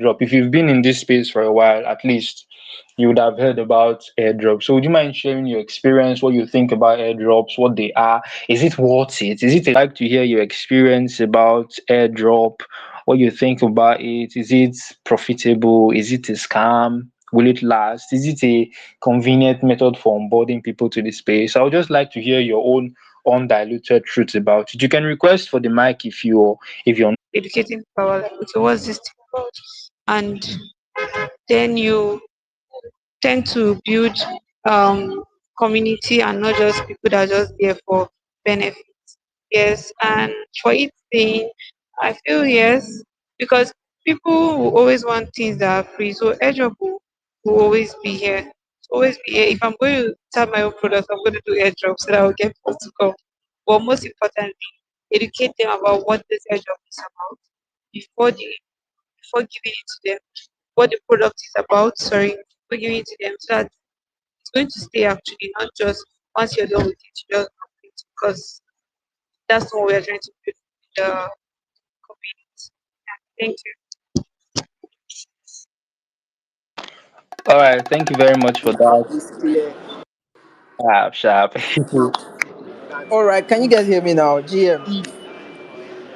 airdrop. If you've been in this space for a while, at least you would have heard about airdrop. So would you mind sharing your experience, what you think about airdrops, what they are? Is it worth it? Is it like to hear your experience about airdrop? What you think about it? Is it profitable? Is it a scam? Will it last? Is it a convenient method for onboarding people to the space? I would just like to hear your own undiluted truth about it. You can request for the mic if you're educating power, like, okay, what's this thing about? And then you tend to build community and not just people that are just there for benefit. Yes, and for it being, I feel yes, because people will always want things that are free. So airdrop will always be here. It's always be here. If I'm going to start my own product, I'm going to do airdrop so that I'll get people to come. But most importantly, educate them about what this airdrop is about before before giving it to them. What the product is about, sorry, before giving it to them so that it's going to stay actually, not just once you're done with it, you just complete because that's what we are trying to build with the community. Thank you. all right. Thank you very much for that. It's clear Sharp, sharp. that All right, can you if guys hear me now? GM.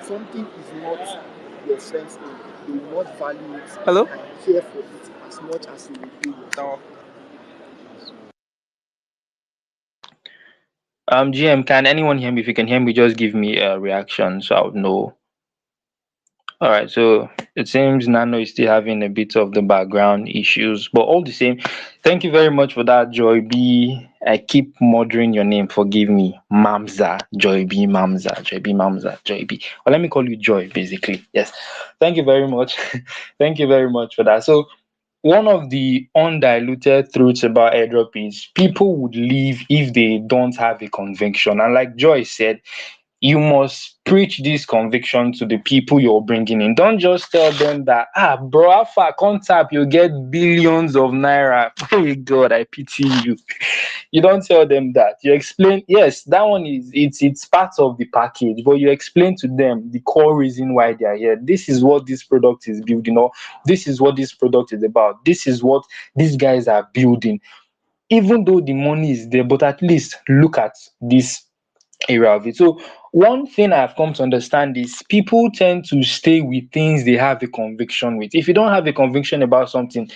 something is not your friend's own, you will not value it Hello? and care for it as much as you will do yourself. No. GM, can anyone hear me? If you can hear me, just give me a reaction so I would know. All right, so it seems Nano is still having a bit of the background issues, but all the same, thank you very much for that, Joy B. I keep murdering your name, forgive me. Mamza, Joy B, Mamza, Joy B, Mamza, Joy B. Well, let me call you Joy, basically. Yes, thank you very much. Thank you very much for that. So, one of the undiluted truths about airdrop is people would leave if they don't have a conviction. And like Joy said, you must preach this conviction to the people you're bringing in. Don't just tell them that, bro, how far come tap, you get billions of naira. Oh God, I pity you. You don't tell them that. You explain, yes, that one is it's part of the package, but you explain to them the core reason why they are here. This is what this product is building, or this is what this product is about. This is what these guys are building. Even though the money is there, but at least look at this area of it. So one thing I've come to understand is people tend to stay with things they have a conviction with. If you don't have a conviction about something,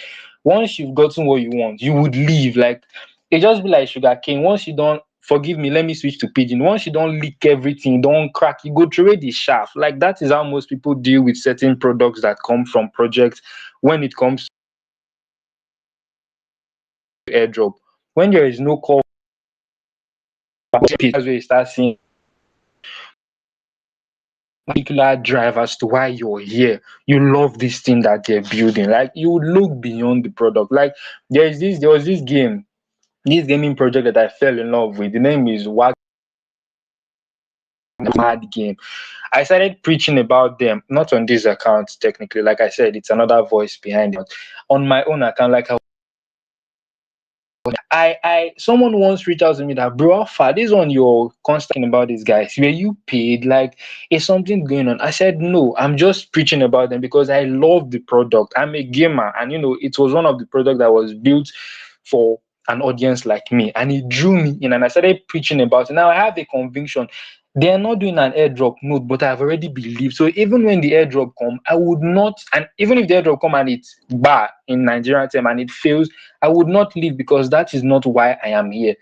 once you've gotten what you want, you would leave. Like it just be like sugar cane. Once you don't forgive me, let me switch to pigeon. Once you don't lick everything, don't crack, you go through the shaft. Like that is how most people deal with certain products that come from projects when it comes to airdrop. When there is no call, that's where you start seeing particular drive as to why you're here. You love this thing that they're building. Like you would look beyond the product. Like there was this gaming project that I fell in love with. The name is What Mad Game. I started preaching about them, not on this account technically. Like I said, it's another voice behind it. On my own account, like I someone once reached out to me that, bro, how far this one you're constantly about these guys, were you paid? Like, is something going on? I said no, I'm just preaching about them because I love the product. I'm a gamer, and it was one of the products that was built for an audience like me, and it drew me in, and I started preaching about it. Now I have a conviction. They are not doing an airdrop node, but I've already believed. So even when the airdrop come, I would not, and even if the airdrop come and it's bar in Nigerian term and it fails, I would not leave because that is not why I am here.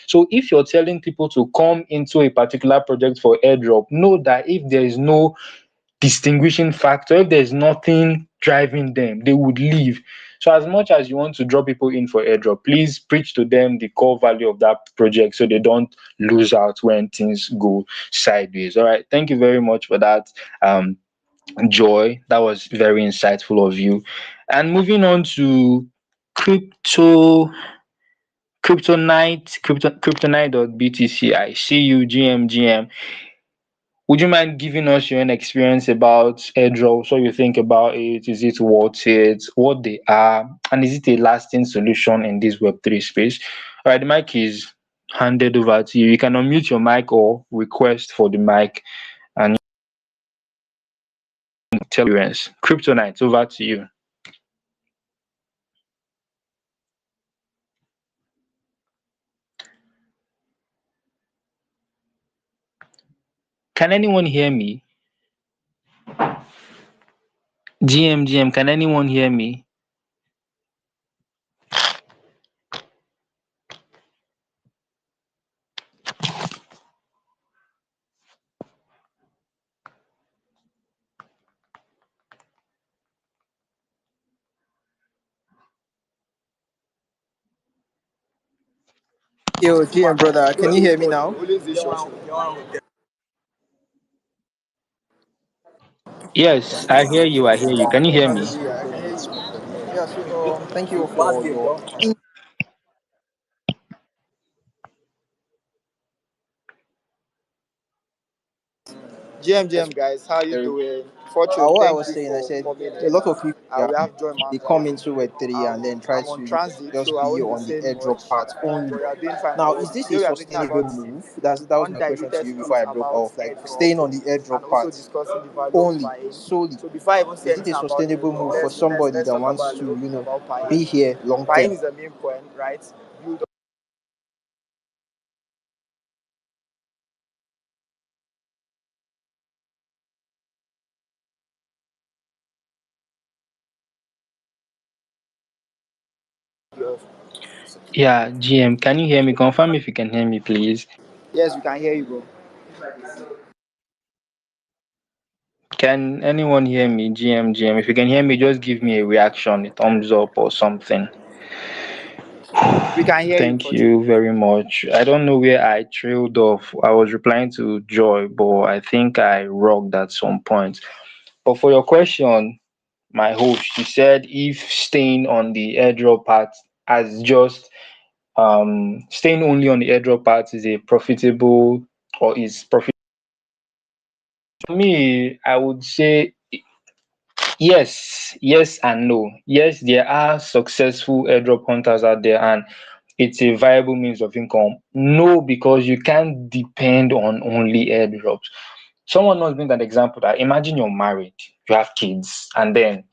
So if you're telling people to come into a particular project for airdrop, know that if there is no distinguishing factor, if there's nothing driving them, they would leave. So as much as you want to draw people in for airdrop, please preach to them the core value of that project so they don't lose out when things go sideways. All right. Thank you very much for that. Joy. That was very insightful of you. And moving on to crypto kryptonite.btc. I see you, GM. Would you mind giving us your own experience about airdrops? What you think about it? Is it worth it? What they are? And is it a lasting solution in this Web3 space? All right, the mic is handed over to you. You can unmute your mic or request for the mic and tell your experience. Kryptonite, over to you. Can anyone hear me? GM, can anyone hear me? Yo, GM brother, can you hear me now? Always dey short. Yes, I hear you. I hear you. Can you hear me? Hallelujah, I can hear you. Yeah, so thank you all for your GM guys, how you very. doing? Fortune, What I thank was you saying, I for said coming a in. lot of people, yeah, We have Joy they Market. come into Web3 and then try I'm to on transit, just so I be won't be on the saying airdrop much. part only. But we are doing fine Now, already. is this Today a we are talking about sustainable move? That was my question to undiluted you before speech I broke about off. Like airdrop staying on the and airdrop also part discussing the value of only, buying. solely. So before I even say Is it a anything about sustainable airdrop, move for somebody let's that talk about wants a to, little bit about be buying. here long Buying term? is the main point, right? Build up. Yeah, GM, can you hear me? Confirm if you can hear me, please. Yes, we can hear you, bro. Can anyone hear me? GM, if you can hear me, just give me a reaction, a thumbs up or something. We can hear you, Thank Fortune. you very much. I don't know where I trailed off. I was replying to Joy, but I think I rocked at some point. But for your question, my host, she said if staying on the airdrop part as just staying only on the airdrop part is a profitable or is profit. For me, I would say yes and no. Yes, there are successful airdrop hunters out there and it's a viable means of income. No, because you can't depend on only airdrops. Someone once made an example that imagine you're married, you have kids, and then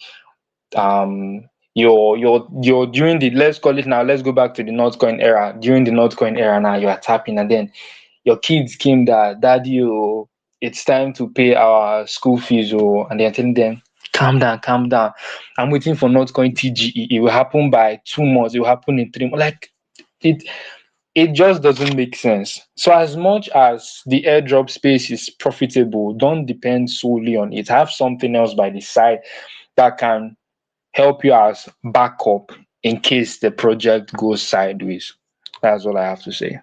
um you're during the, let's call it now, let's go back to the Notcoin era. During the Notcoin era now you are tapping and then your kids came that daddy, oh, it's time to pay our school fees, oh, and they're telling them calm down, I'm waiting for Notcoin TGE, it will happen by 2 months, it will happen in 3 months. Like it it just doesn't make sense. So as much as the airdrop space is profitable, don't depend solely on it. Have something else by the side that can help you as backup in case the project goes sideways. That's all I have to say.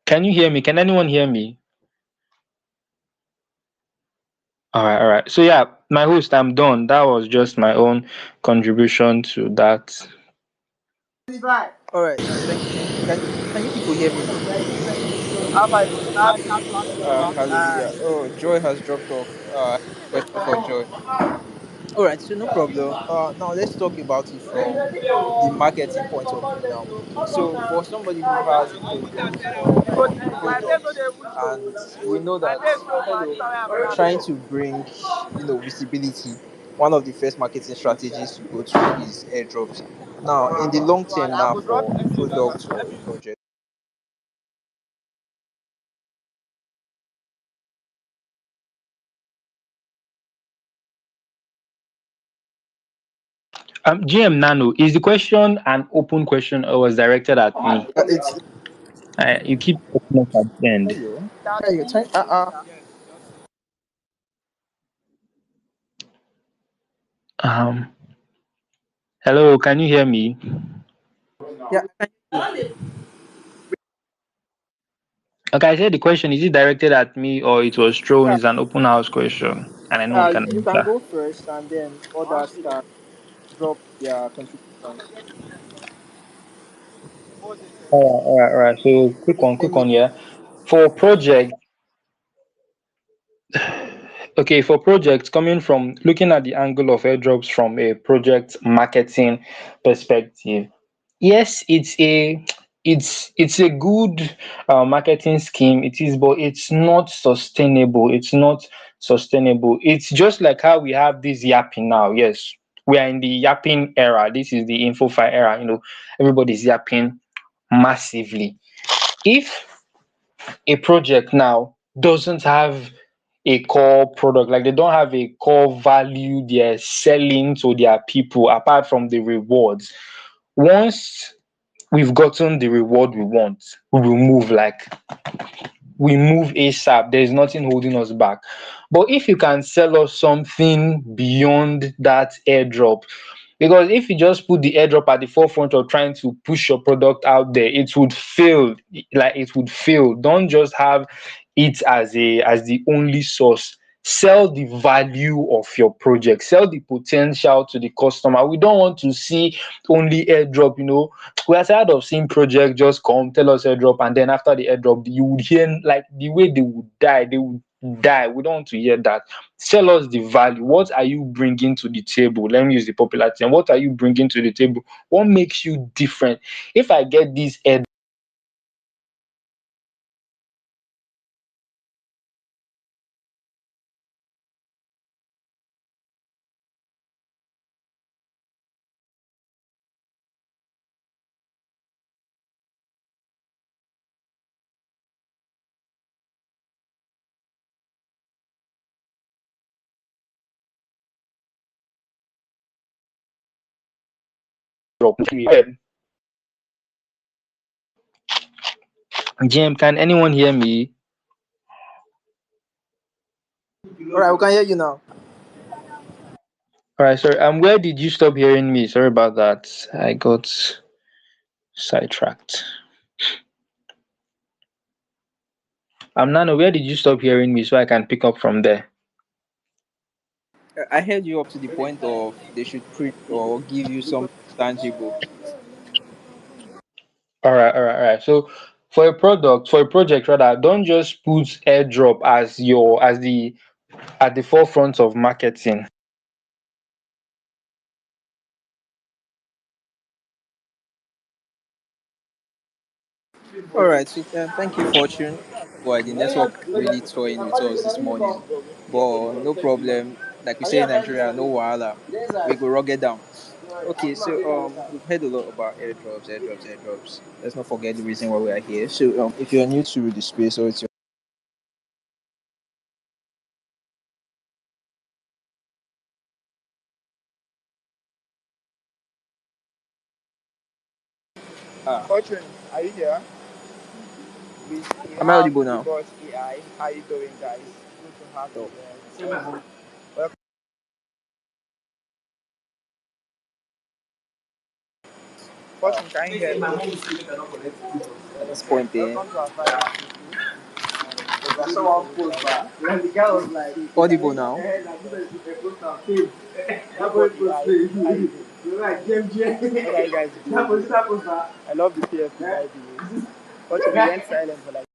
Can you hear me? Can anyone hear me? All right. So yeah, my host, I'm done. That was just my own contribution to that. All right, thank you. Can you people hear me now? Hallelujah. Oh, Joy has dropped off. Question for Joy. All right, so no problem. Now let's talk about it from the marketing point of view now. So for somebody who has a project or a product, and we know that, hello, trying to bring, visibility, one of the first marketing strategies to go to is airdrops. Now, in the long term, now for a product or a project. GM Nano, is the question an open question or was directed at me? It's You keep opening up at the end. hello. Yeah, you time. Um, Hello, can you hear me? Yeah. Okay, I said the question, is it directed at me or it was thrown? Is an open house question and anyone can You can answer. go first, and then others can drop their contributions. All right. So quick one, yeah. For project, okay, for projects coming from looking at the angle of airdrops from a project marketing perspective, yes, it's a good marketing scheme. It is, but it's not sustainable. It's not sustainable. It's just like how we have this yapping now. Yes, We are in the yapping era. This is the info file era. Everybody's yapping massively. If a project now doesn't have a core product, like they don't have a core value they're selling to their people apart from the rewards, once we've gotten the reward we want, we will move, like we move ASAP. There's nothing holding us back. But if you can sell us something beyond that airdrop, because if you just put the airdrop at the forefront of trying to push your product out there, it would fail. Like it would fail. Don't just have it as the only source. Sell the value of your project, sell the potential to the customer. We don't want to see only airdrop. We are tired of seeing project just come, tell us airdrop, and then after the airdrop, you would hear like the way they would die. They would die. We don't want to hear that. Tell us the value. What are you bringing to the table? Let me use the popular term. What are you bringing to the table? What makes you different? If I get this airdrop, GM, can anyone hear me? All right, we can hear you now. All right, sorry. Where did you stop hearing me? Sorry about that. I got sidetracked. Nano, where did you stop hearing me so I can pick up from there? I heard you up to the point of they should print or give you something tangible. All right. So for a project rather, don't just put airdrop as the at the forefront of marketing. All right, so thank you, Fortune. Boy, the network really toying with us this morning, but no problem. Like we say in Nigeria, no wahala. We go rugged down. Okay, so we've heard a lot about airdrops. Let's not forget the reason why we are here. So if you're new to the space or it's your Fortune, are you here? We am I have audible the now? boss AI. How you doing, guys? Good to have you Oh, here. Welcome. Fortune, can you hear me? at this point, Welcome to our Friday people. Someone post back. The guy was like, audible now. "Hey, boss AI, how you doing? What are you guys doing? I love the PF by the way. Fortune, we went silent for like